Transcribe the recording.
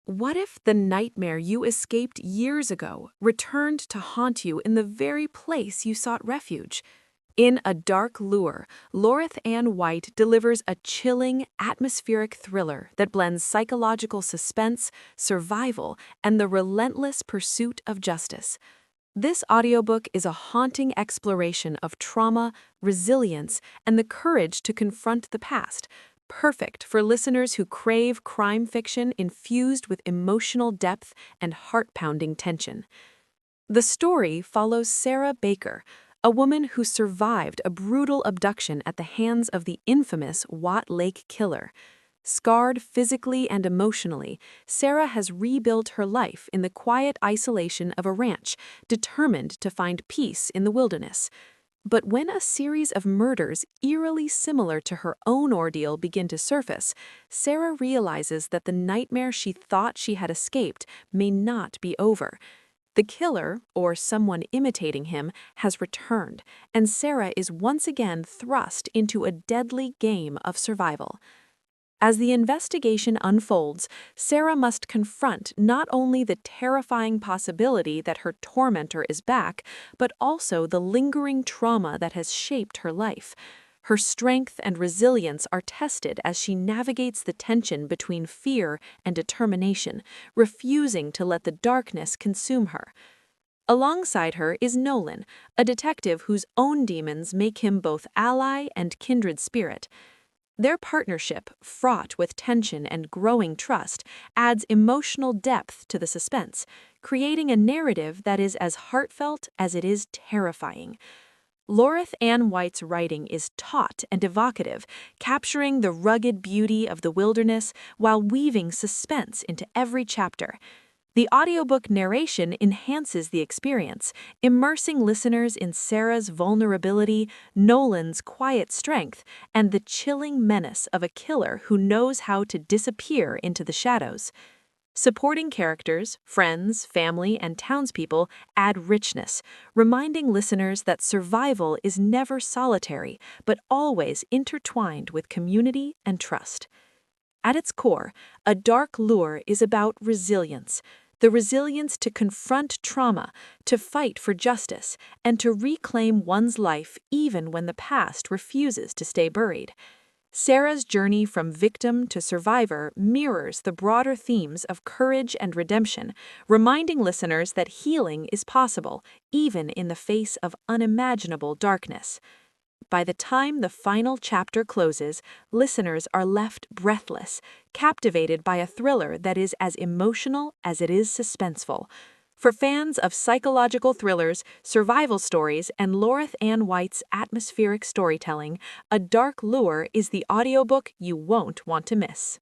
What if the nightmare you escaped years ago returned to haunt you in the very place you sought refuge? In A Dark Lure, Loreth Anne White delivers a chilling, atmospheric thriller that blends psychological suspense, survival, and the relentless pursuit of justice. This audiobook is a haunting exploration of trauma, resilience, and the courage to confront the past, perfect for listeners who crave crime fiction infused with emotional depth and heart-pounding tension. The story follows Sarah Baker, a woman who survived a brutal abduction at the hands of the infamous Watt Lake killer. Scarred physically and emotionally, Sarah has rebuilt her life in the quiet isolation of a ranch, determined to find peace in the wilderness. But when a series of murders eerily similar to her own ordeal begin to surface, Sarah realizes that the nightmare she thought she had escaped may not be over. The killer, or someone imitating him, has returned, and Sarah is once again thrust into a deadly game of survival. As the investigation unfolds, Sarah must confront not only the terrifying possibility that her tormentor is back, but also the lingering trauma that has shaped her life. Her strength and resilience are tested as she navigates the tension between fear and determination, refusing to let the darkness consume her. Alongside her is Nolan, a detective whose own demons make him both ally and kindred spirit. Their partnership, fraught with tension and growing trust, adds emotional depth to the suspense, creating a narrative that is as heartfelt as it is terrifying. Loreth Anne White's writing is taut and evocative, capturing the rugged beauty of the wilderness while weaving suspense into every chapter. The audiobook narration enhances the experience, immersing listeners in Sarah's vulnerability, Nolan's quiet strength, and the chilling menace of a killer who knows how to disappear into the shadows. Supporting characters, friends, family, and townspeople add richness, reminding listeners that survival is never solitary, but always intertwined with community and trust. At its core, A Dark Lure is about resilience. The resilience to confront trauma, to fight for justice, and to reclaim one's life even when the past refuses to stay buried. Sarah's journey from victim to survivor mirrors the broader themes of courage and redemption, reminding listeners that healing is possible, even in the face of unimaginable darkness. By the time the final chapter closes, listeners are left breathless, captivated by a thriller that is as emotional as it is suspenseful. For fans of psychological thrillers, survival stories, and Loreth Anne White's atmospheric storytelling, A Dark Lure is the audiobook you won't want to miss.